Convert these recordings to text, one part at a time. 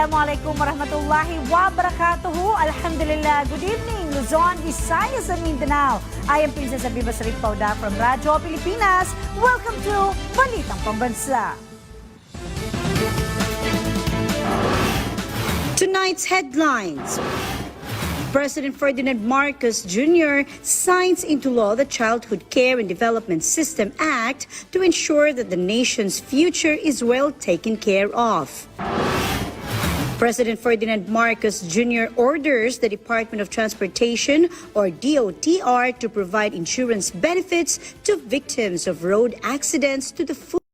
Assalamualaikum warahmatullahi wabarakatuh. Alhamdulillah. Good evening, Luzon, Visayas, and Mindanao. I am Princess Abiba Sarip Pauda from Radyo Pilipinas. Welcome to Balitang Pambansa. Tonight's headlines. President Ferdinand Marcos Jr. signs into law the Childhood Care and Development System Act to ensure that the nation's future is well taken care of. President Ferdinand Marcos Jr. orders the Department of Transportation, or DOTR, to provide insurance benefits to victims of road accidents to the full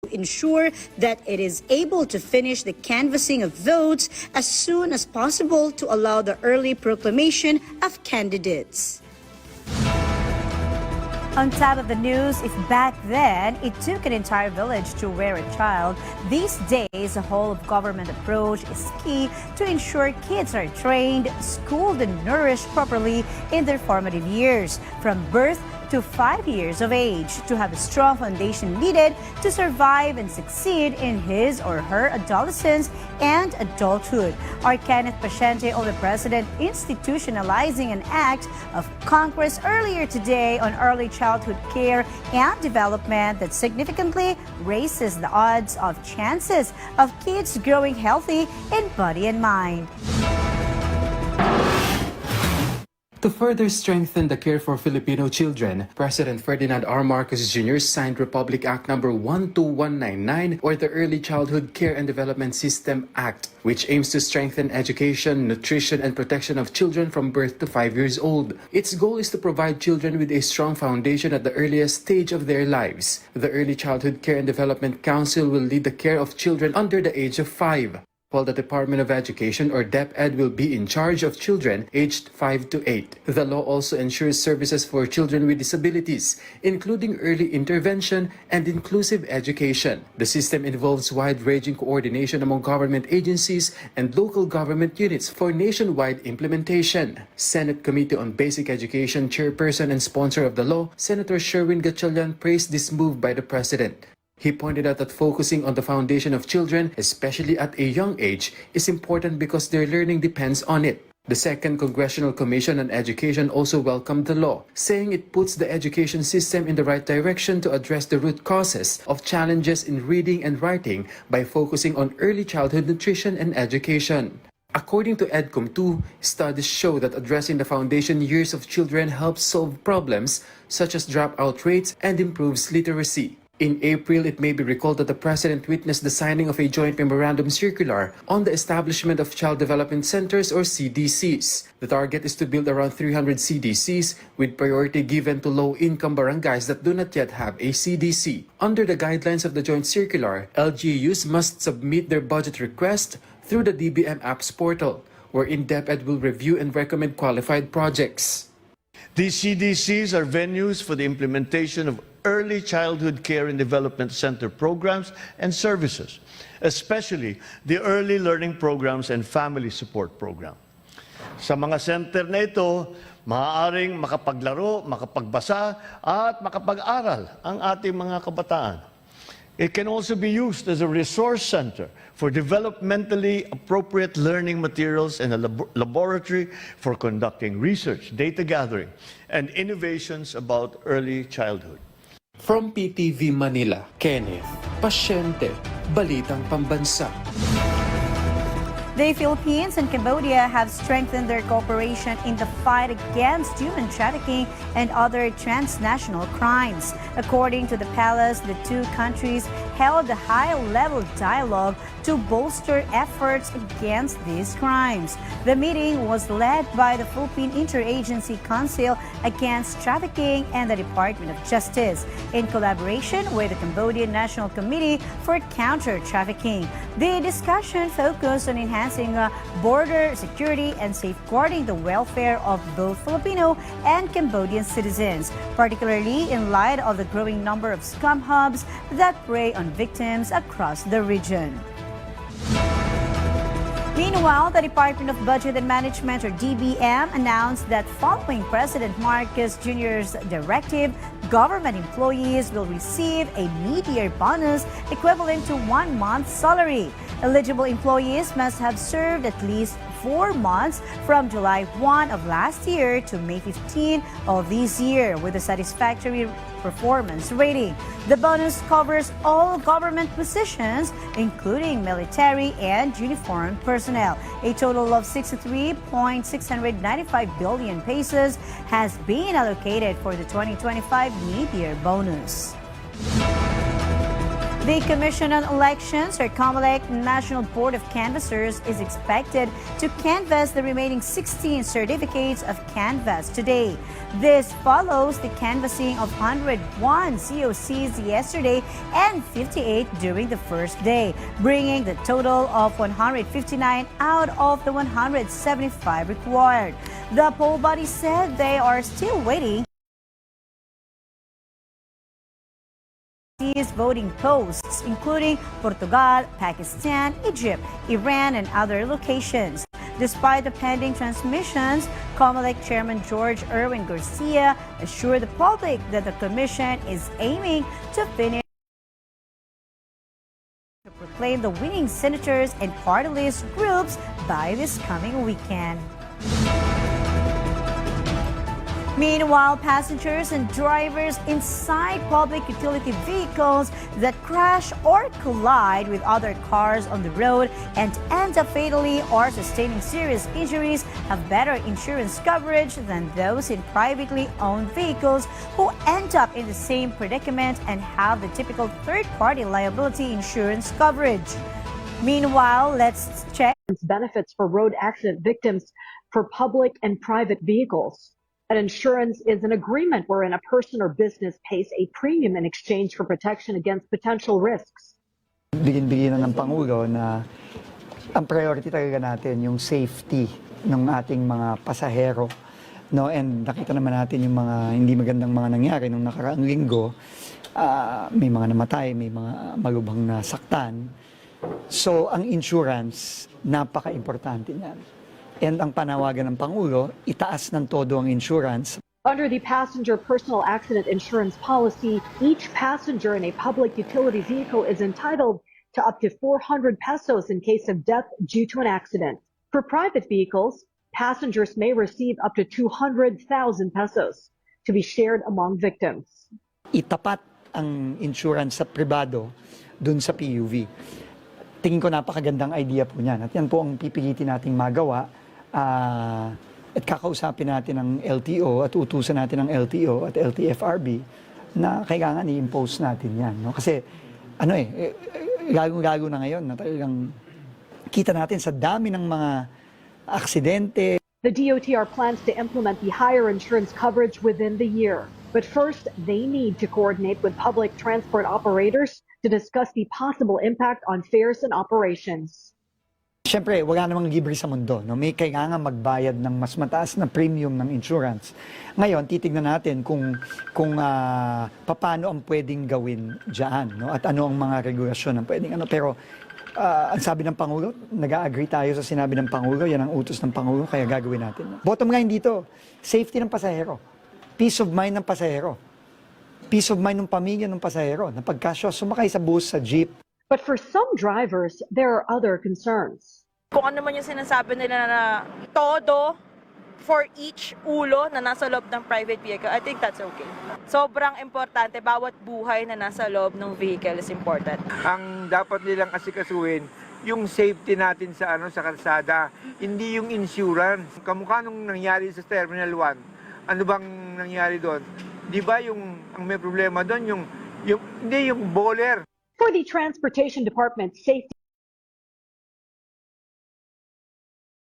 ensure that it is able to finish the canvassing of votes as soon as possible to allow the early proclamation of candidates. On top of the news, if back then it took an entire village to rear a child, these days a whole of government approach is key to ensure kids are trained, schooled, and nourished properly in their formative years, from birth to 5 years of age, to have a strong foundation needed to survive and succeed in his or her adolescence and adulthood. Our Kenneth Pasyente of the President institutionalizing an act of Congress earlier today on early childhood care and development that significantly raises the odds of chances of kids growing healthy in body and mind. To further strengthen the care for Filipino children, President Ferdinand R. Marcos Jr. signed Republic Act No. 12199, or the Early Childhood Care and Development System Act, which aims to strengthen education, nutrition, and protection of children from birth to 5 years old. Its goal is to provide children with a strong foundation at the earliest stage of their lives. The Early Childhood Care and Development Council will lead the care of children under the age of 5. While the Department of Education, or DepEd, will be in charge of children aged 5 to 8. The law also ensures services for children with disabilities, including early intervention and inclusive education. The system involves wide-ranging coordination among government agencies and local government units for nationwide implementation. Senate Committee on Basic Education chairperson and sponsor of the law, Senator Sherwin Gatchalian, praised this move by the President. He pointed out that focusing on the foundation of children, especially at a young age, is important because their learning depends on it. The Second Congressional Commission on Education also welcomed the law, saying it puts the education system in the right direction to address the root causes of challenges in reading and writing by focusing on early childhood nutrition and education. According to EDCOM2, studies show that addressing the foundation years of children helps solve problems such as dropout rates and improves literacy. In April, it may be recalled that the President witnessed the signing of a joint memorandum circular on the establishment of Child Development Centers, or CDCs. The target is to build around 300 CDCs, with priority given to low-income barangays that do not yet have a CDC. Under the guidelines of the joint circular, LGUs must submit their budget request through the DBM Apps portal, wherein DepEd will review and recommend qualified projects. These CDCs are venues for the implementation of early childhood care and development center programs and services, especially the early learning programs and family support program. Sa mga center na ito, maaaring makapaglaro, makapagbasa, at makapag-aral ang ating mga kabataan. It can also be used as a resource center for developmentally appropriate learning materials and a laboratory for conducting research, data gathering, and innovations about early childhood. From PTV Manila, Kenneth Pasyente, Balitang Pambansa. The Philippines and Cambodia have strengthened their cooperation in the fight against human trafficking and other transnational crimes. According to the palace, the two countries held a high-level dialogue to bolster efforts against these crimes. The meeting was led by the Philippine Interagency Council Against Trafficking and the Department of Justice, in collaboration with the Cambodian National Committee for Counter-Trafficking. The discussion focused on enhancing border security and safeguarding the welfare of both Filipino and Cambodian citizens, particularly in light of the growing number of scam hubs that prey on victims across the region. Meanwhile, the Department of Budget and Management, or DBM, announced that following President Marcos Jr.'s directive, government employees will receive a mid-year bonus equivalent to 1 month's salary. Eligible employees must have served at least 4 months from July 1 of last year to May 15 of this year with a satisfactory performance rating. The bonus covers all government positions, including military and uniformed personnel. A total of 63.695 billion pesos has been allocated for the 2025 mid-year bonus. The Commission on Elections, or COMELEC National Board of Canvassers, is expected to canvass the remaining 16 certificates of canvass today. This follows the canvassing of 101 COCs yesterday and 58 during the first day, bringing the total of 159 out of the 175 required. The poll body said they are still waiting voting posts, including Portugal, Pakistan, Egypt, Iran, and other locations. Despite the pending transmissions, COMELEC Chairman George Erwin Garcia assured the public that the Commission is aiming to finish to proclaim the winning senators and party list groups by this coming weekend. Meanwhile, passengers and drivers inside public utility vehicles that crash or collide with other cars on the road and end up fatally or sustaining serious injuries have better insurance coverage than those in privately owned vehicles who end up in the same predicament and have the typical third-party liability insurance coverage. Meanwhile, let's check benefits for road accident victims for public and private vehicles. An insurance is an agreement wherein a person or business pays a premium in exchange for protection against potential risks. Bigyan ng Pangulo na ang priority talaga natin yung safety ng ating mga pasahero. No? And nakita naman natin yung mga hindi magandang mga nangyari nung nakaraang linggo. May mga namatay, may mga malubhang nasaktan. So ang insurance, napaka-importante niyan. And ang panawagan ng Pangulo, itaas ng todo ang insurance. Under the passenger personal accident insurance policy, each passenger in a public utility vehicle is entitled to up to 400 pesos in case of death due to an accident. For private vehicles, passengers may receive up to 200,000 pesos to be shared among victims. Itapat ang insurance sa pribado dun sa PUV. Tingin ko napakagandang idea po niyan. At yan po ang pipilitin nating magawa. At kakausapin natin ng LTO at utusan natin ng LTO at LTFRB na kailangan i-impose natin yan. No? Kasi lalo na ngayon na talagang kita natin sa dami ng mga aksidente. The DOTR plans to implement the higher insurance coverage within the year. But first, they need to coordinate with public transport operators to discuss the possible impact on fares and operations. Siyempre, wala namang libre sa mundo. No? May kailangan magbayad ng mas mataas na premium ng insurance. Ngayon, titignan natin kung paano ang pwedeng gawin dyan. No? At ano ang mga regulasyon ang pwedeng ano. Pero ang sabi ng Pangulo, nag-agree tayo sa sinabi ng Pangulo, yan ang utos ng Pangulo, kaya gagawin natin. No? Bottom line dito, safety ng pasahero. Peace of mind ng pasahero. Peace of mind ng pamilya ng pasahero. Na pagkasya, sumakay sa bus, sa jeep. But for some drivers, there are other concerns. Kung ano man yung sinasabi nila na todo for each ulo na nasa loob ng private vehicle, I think that's okay. Sobrang importante, bawat buhay na nasa loob ng vehicle is important. Ang dapat nilang asikasuhin, yung safety natin sa sa kalsada, hindi yung insurance. Kamukha nung nangyari sa Terminal 1. Ano bang nangyari doon? Di ba ang may problema doon, hindi yung bowler. For the Transportation Department, safety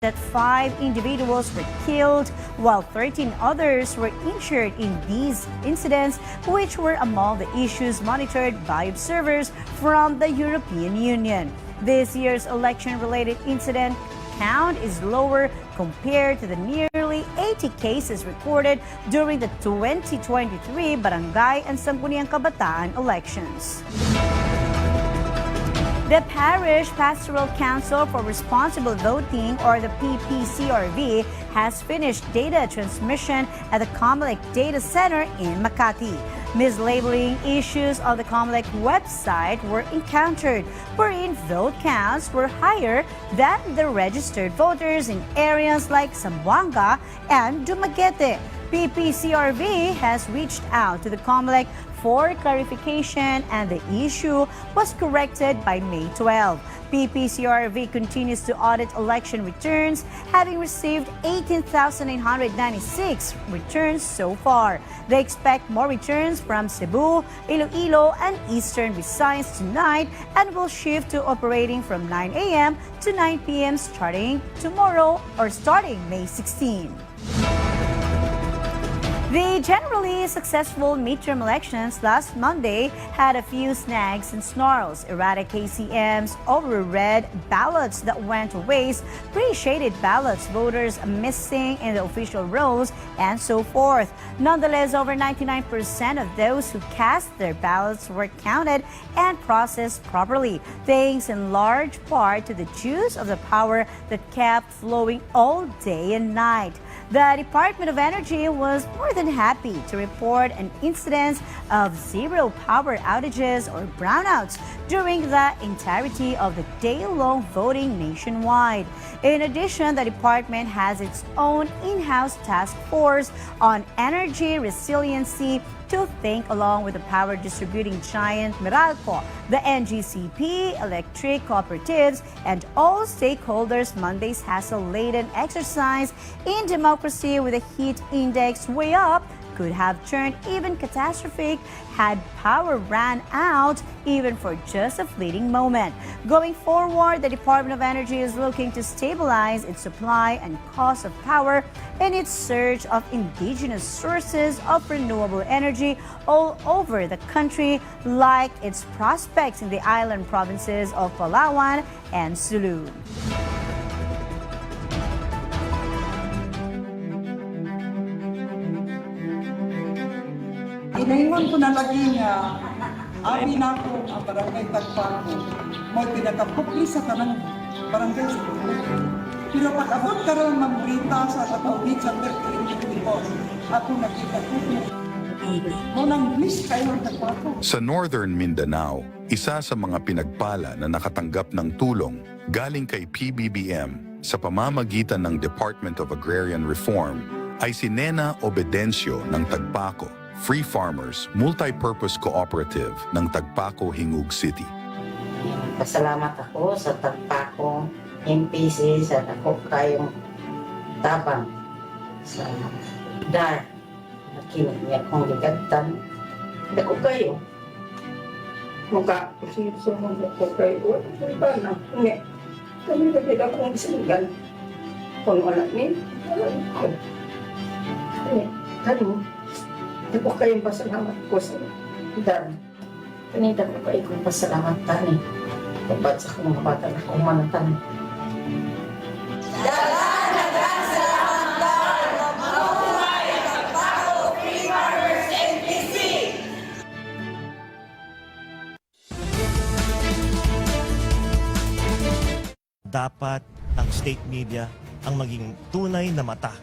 that 5 individuals were killed while 13 others were injured in these incidents, which were among the issues monitored by observers from the European Union. This year's election-related incident count is lower compared to the nearly 80 cases recorded during the 2023 Barangay and Sangguniang Kabataan elections. The Parish Pastoral Council for Responsible Voting, or the PPCRV, has finished data transmission at the COMELEC Data Center in Makati. Mislabeling issues on the COMELEC website were encountered, wherein vote counts were higher than the registered voters in areas like Zamboanga and Dumaguete. PPCRV has reached out to the COMELEC for clarification, and the issue was corrected by May 12. PPCRV continues to audit election returns, having received 18,996 returns so far. They expect more returns from Cebu, Iloilo, and Eastern Visayas tonight and will shift to operating from 9 a.m. to 9 p.m. starting May 16. The generally successful midterm elections last Monday had a few snags and snarls: erratic KCMs, overread ballots that went to waste, pre-shaded ballots, voters missing in the official rolls, and so forth. Nonetheless, over 99% of those who cast their ballots were counted and processed properly, thanks in large part to the juice of the power that kept flowing all day and night. The Department of Energy was more than happy to report an incidence of zero power outages or brownouts during the entirety of the day-long voting nationwide. In addition, the department has its own in-house task force on energy resiliency to thank, along with the power distributing giant Meralco, the NGCP, electric cooperatives, and all stakeholders. Monday's hassle-laden exercise in democracy with a heat index way up could have turned even catastrophic had power ran out even for just a fleeting moment. Going forward, the Department of Energy is looking to stabilize its supply and cost of power in its search of indigenous sources of renewable energy all over the country, like its prospects in the island provinces of Palawan and Sulu. Inaingon ko na lagi nga, abi na ako ang barangay Tagpaco, mo'y pinakapukli sa kanang barangay sa Tagpaco. Pero pag abot karon ng brita sa katawid sa Pilipinas, ako nakita ko mo nang bliss kayo ng Tagpaco. Sa Northern Mindanao, isa sa mga pinagpala na nakatanggap ng tulong galing kay PBBM sa pamamagitan ng Department of Agrarian Reform ay si Nena Obedencio ng Tagpaco, Free Farmers Multi-Purpose Cooperative ng Tagpaco, Hingug City. Pasalamat ako sa Tagpaco MPC sa ako kayong tabang sa dar na kinigyan kong ligatan. Dako kayo. Mukha susunod ako kayo. Wala na. Nga. Kami na din akong isinggan. Kung wala ni, wala ko. Ano? Dako kayong pasalamat ko sa dar. Kanita ko kayo kong pasalamat tani. Dapat sa kong bata na kong manatan. Dapat ang state media ang maging tunay na mata,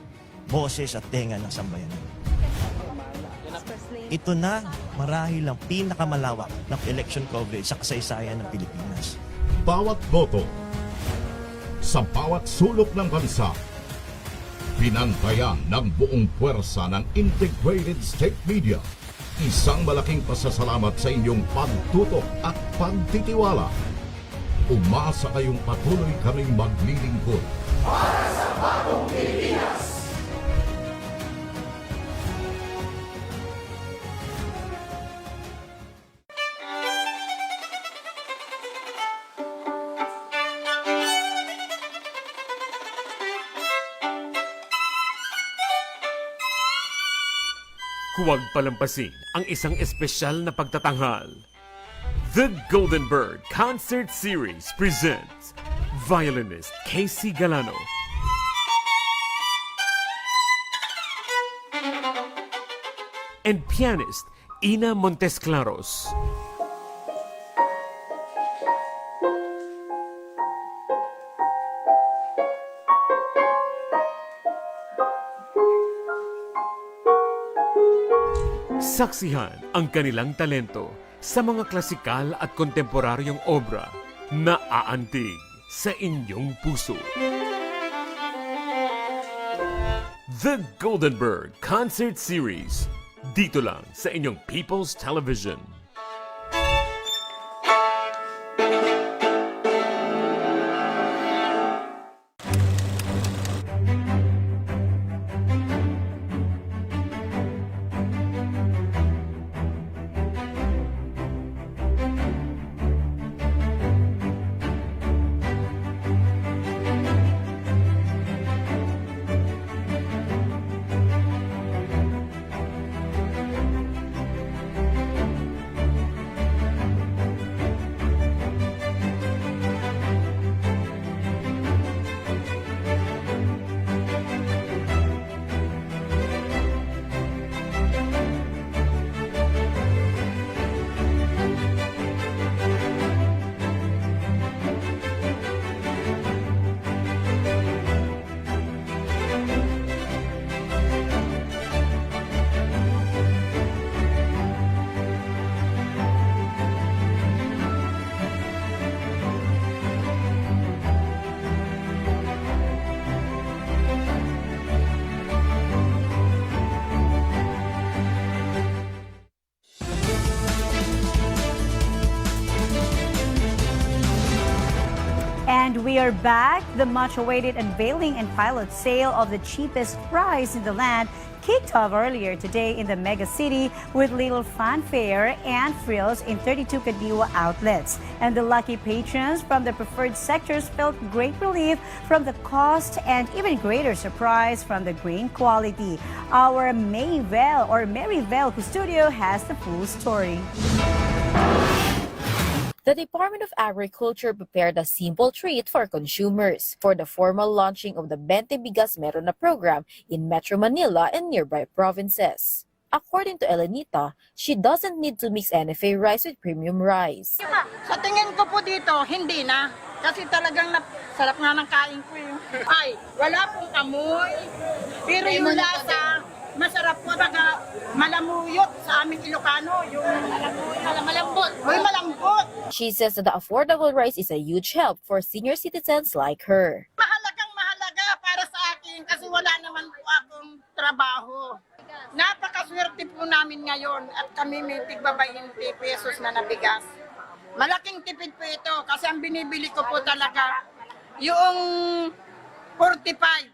boses at tenga ng sambayanan. Ito na marahil ang pinakamalawak ng election coverage sa kasaysayan ng Pilipinas. Bawat boto, sa bawat sulok ng bansa, binantayan ng buong puwersa ng integrated state media. Isang malaking pasasalamat sa inyong pagtutok at pagtitiwala. Umasa kayong patuloy kaming maglilingkod para sa bagong Pilipinas. Huwag palampasin ang isang espesyal na pagtatanghal. The Golden Bird Concert Series presents violinist Casey Galano, and pianist Ina Montesclaros. Saksihan ang kanilang talento sa mga klasikal at kontemporaryong obra na aantig sa inyong puso. The Goldenberg Concert Series, dito lang sa inyong People's Television. And we are back. The much-awaited unveiling and pilot sale of the cheapest price in the land kicked off earlier today in the mega city with little fanfare and frills in 32 Kadiwa outlets. And the lucky patrons from the preferred sectors felt great relief from the cost and even greater surprise from the grain quality. Our Maryvel Custodio has the full story. The Department of Agriculture prepared a simple treat for consumers for the formal launching of the 20 Bigas Meron Na program in Metro Manila and nearby provinces. According to Elenita, she doesn't need to mix NFA rice with premium rice. Sa tingin ko po dito, hindi na. Kasi talagang sarap nga ng kain ko yung... Ay, wala pong amoy. Pero yung lasa, masarap po. Baga, malamuyot sa aming Ilocano. Yung malambot. Uy, malambot. She says that the affordable rice is a huge help for senior citizens like her. Mahalagang mahalaga para sa akin kasi wala naman po akong trabaho. Napakaswerte po namin ngayon at kami may tigba 20 pesos na nabigas. Malaking tipid po ito kasi ang binibili ko po talaga yung 45.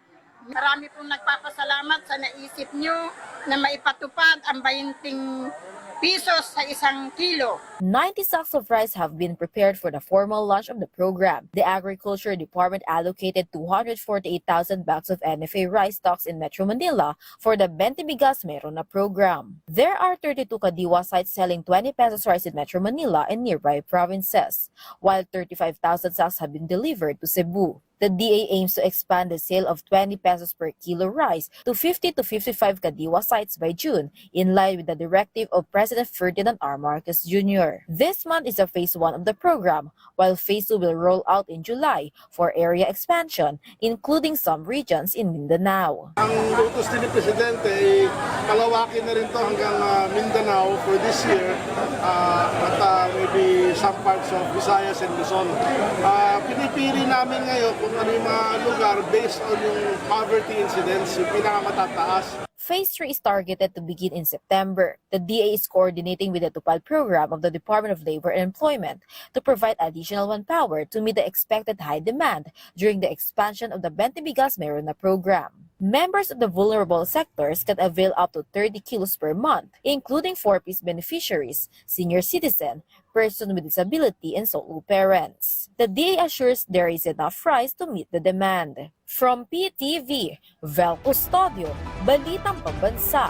Marami pong nagpapasalamat sa naisip nyo na maipatupad ang 20 pesos sa isang kilo. 90 sacks of rice have been prepared for the formal launch of the program. The Agriculture Department allocated 248,000 bags of NFA rice stocks in Metro Manila for the 20 Bigas Meron Na program. There are 32 Kadiwa sites selling 20 pesos rice in Metro Manila and nearby provinces, while 35,000 sacks have been delivered to Cebu. The DA aims to expand the sale of 20 pesos per kilo rice to 50 to 55 Kadiwa sites by June, in line with the directive of President Ferdinand R. Marcos Jr. This month is a phase 1 of the program, while phase 2 will roll out in July for area expansion, including some regions in Mindanao. Ang utos din ni Presidente ay palawakin na rin to hanggang Mindanao for this year at maybe some parts of Visayas and Luzon. Pinipili namin ngayon kung ano yung mga lugar based on yung poverty incidence, yung pinakamatataas. Phase 3 is targeted to begin in September. The DA is coordinating with the Tupad program of the Department of Labor and Employment to provide additional manpower to meet the expected high demand during the expansion of the 20 Bigas Meron Na program. Members of the vulnerable sectors can avail up to 30 kilos per month, including 4-piece beneficiaries, senior citizen, person with disability, and solo parents. The DA assures there is enough rice to meet the demand. From PTV, Vel Custodio, Balitang Pambansa.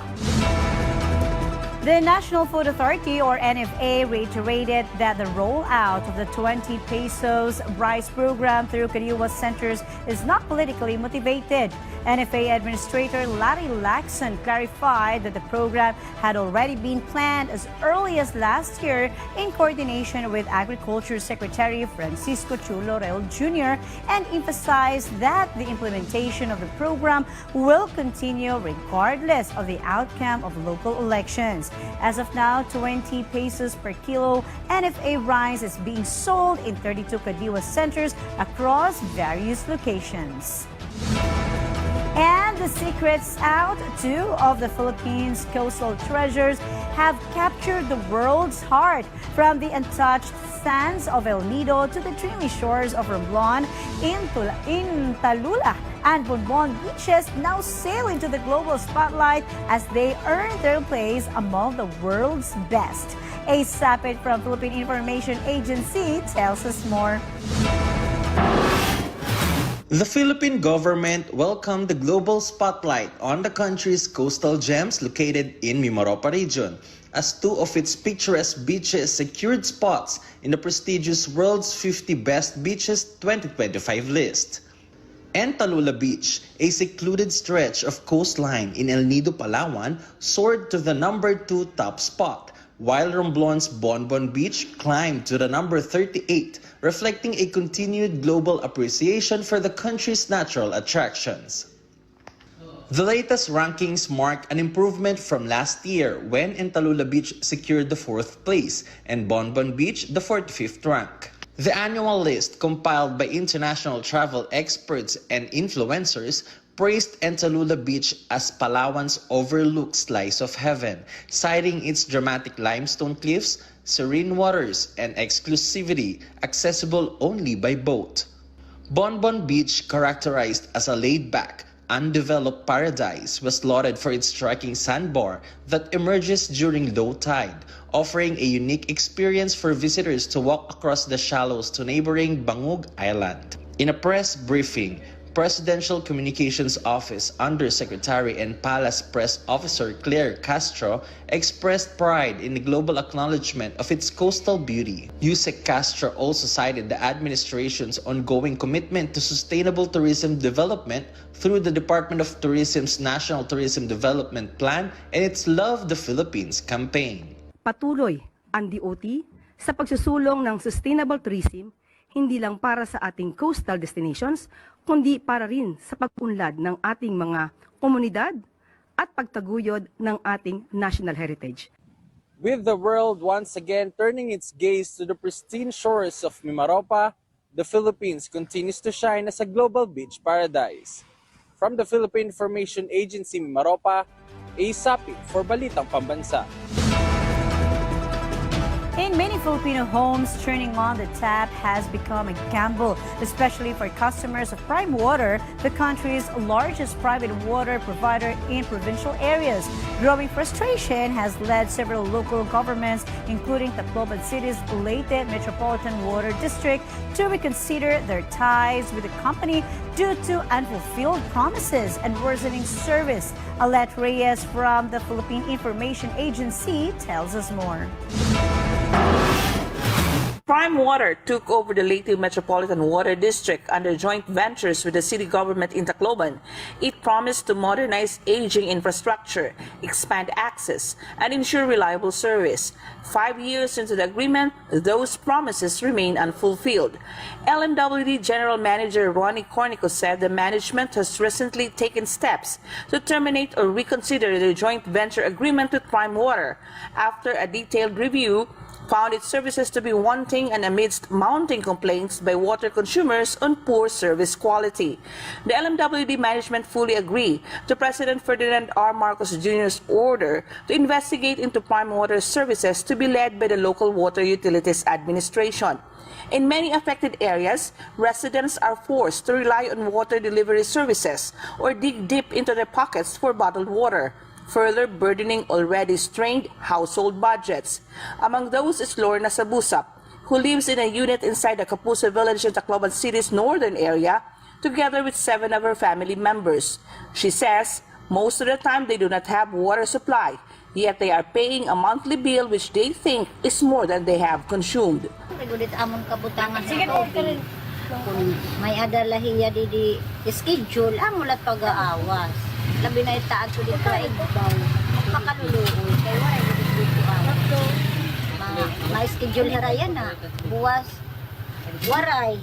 The National Food Authority, or NFA, reiterated that the rollout of the 20 pesos rice program through Kadiwa centers is not politically motivated. NFA Administrator Larry Lacson clarified that the program had already been planned as early as last year in coordination with Agriculture Secretary Francisco Chulo Real Jr. and emphasized that the implementation of the program will continue regardless of the outcome of local elections. As of now, 20 pesos per kilo NFA rice is being sold in 32 Kadiwa centers across various locations. And the secrets out, 2 of the Philippines' coastal treasures have captured the world's heart. From the untouched sands of El Nido to the dreamy shores of Romblon in Talula and Bonbon beaches now sail into the global spotlight as they earn their place among the world's best. A sapit from Philippine Information Agency tells us more. The Philippine government welcomed the global spotlight on the country's coastal gems located in Mimaropa region, as 2 of its picturesque beaches secured spots in the prestigious World's 50 Best Beaches 2025 list. And Talula Beach, a secluded stretch of coastline in El Nido, Palawan, soared to the number 2 top spot, while Romblon's Bonbon Beach climbed to the number 38, reflecting a continued global appreciation for the country's natural attractions. The latest rankings mark an improvement from last year when Talula Beach secured the 4th place and Bonbon Beach the 45th rank. The annual list, compiled by international travel experts and influencers, praised Talula Beach as Palawan's overlooked slice of heaven, citing its dramatic limestone cliffs, serene waters, and exclusivity accessible only by boat. Bonbon Beach, characterized as a laid-back, undeveloped paradise, was lauded for its striking sandbar that emerges during low tide, offering a unique experience for visitors to walk across the shallows to neighboring Bagong Island. In a press briefing, Presidential Communications Office Undersecretary and Palace Press Officer Claire Castro expressed pride in the global acknowledgement of its coastal beauty. Yusek Castro also cited the administration's ongoing commitment to sustainable tourism development through the Department of Tourism's National Tourism Development Plan and its Love the Philippines campaign. Patuloy ang DOT sa pagsusulong ng sustainable tourism hindi lang para sa ating coastal destinations, kundi para rin sa pag-unlad ng ating mga komunidad at pagtaguyod ng ating national heritage. With the world once again turning its gaze to the pristine shores of Mimaropa, the Philippines continues to shine as a global beach paradise. From the Philippine Information Agency Mimaropa, a sapit for Balitang Pambansa. In many Filipino homes, turning on the tap has become a gamble, especially for customers of Prime Water, the country's largest private water provider in provincial areas. Growing frustration has led several local governments, including Tacloban City's Leyte Metropolitan Water District, to reconsider their ties with the company due to unfulfilled promises and worsening service. Alet Reyes from the Philippine Information Agency tells us more. Prime Water took over the Leyte Metropolitan Water District under joint ventures with the city government in Tacloban. It promised to modernize aging infrastructure, expand access, and ensure reliable service. 5 years into the agreement, those promises remain unfulfilled. LMWD General Manager Ronnie Cornico said the management has recently taken steps to terminate or reconsider the joint venture agreement with Prime Water after a detailed review found its services to be wanting and amidst mounting complaints by water consumers on poor service quality. The LMWD management fully agree to President Ferdinand R. Marcos Jr.'s order to investigate into Prime Water services to be led by the local Water Utilities Administration. In many affected areas, residents are forced to rely on water delivery services or dig deep into their pockets for bottled water, further burdening already strained household budgets. Among those is Lorna Sabusap, who lives in a unit inside the Kapuso village in Tacloban City's northern area, together with 7 of her family members. She says most of the time they do not have water supply, yet they are paying a monthly bill which they think is more than they have consumed. May adalahiya di schedule amulat pag-aawas. Labi na itaad ko dito ay makaluluoy kay waray dito awas. Ma schedule harayan na buwas waray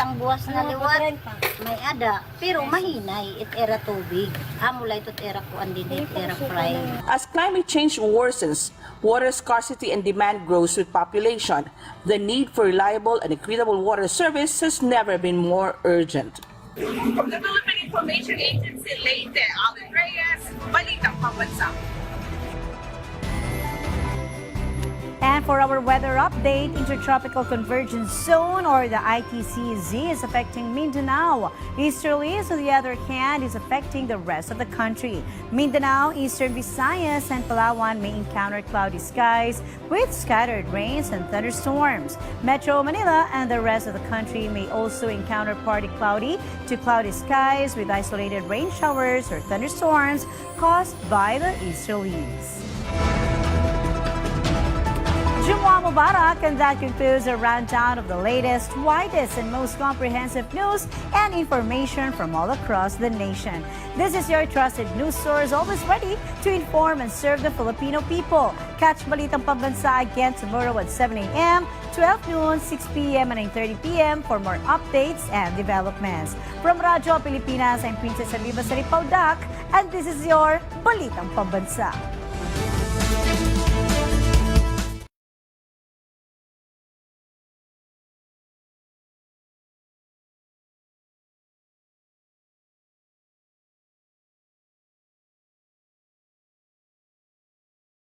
isang buwas na liwat, may ada, pero mahinay, it era tubig. Amulay ito era ko andin, it era fry. As climate change worsens, water scarcity and demand grows with population. The need for reliable and equitable water service has never been more urgent. From the Philippine Information Agency, Leyte, Alvin Reyes, Balitang Pambansa. And for our weather update, Intertropical Convergence Zone or the ITCZ is affecting Mindanao. Easterlies, on the other hand, is affecting the rest of the country. Mindanao, Eastern Visayas, and Palawan may encounter cloudy skies with scattered rains and thunderstorms. Metro Manila and the rest of the country may also encounter partly cloudy to cloudy skies with isolated rain showers or thunderstorms caused by the easterlies. Jumu'ah Mubarak, and that concludes a rundown of the latest, widest, and most comprehensive news and information from all across the nation. This is your trusted news source, always ready to inform and serve the Filipino people. Catch Balitang Pambansa again tomorrow at 7 a.m., 12 noon, 6 p.m., and 9:30 p.m. for more updates and developments. From Radyo Pilipinas, I'm Princess Aliba Saripaudak, and this is your Balitang Pambansa.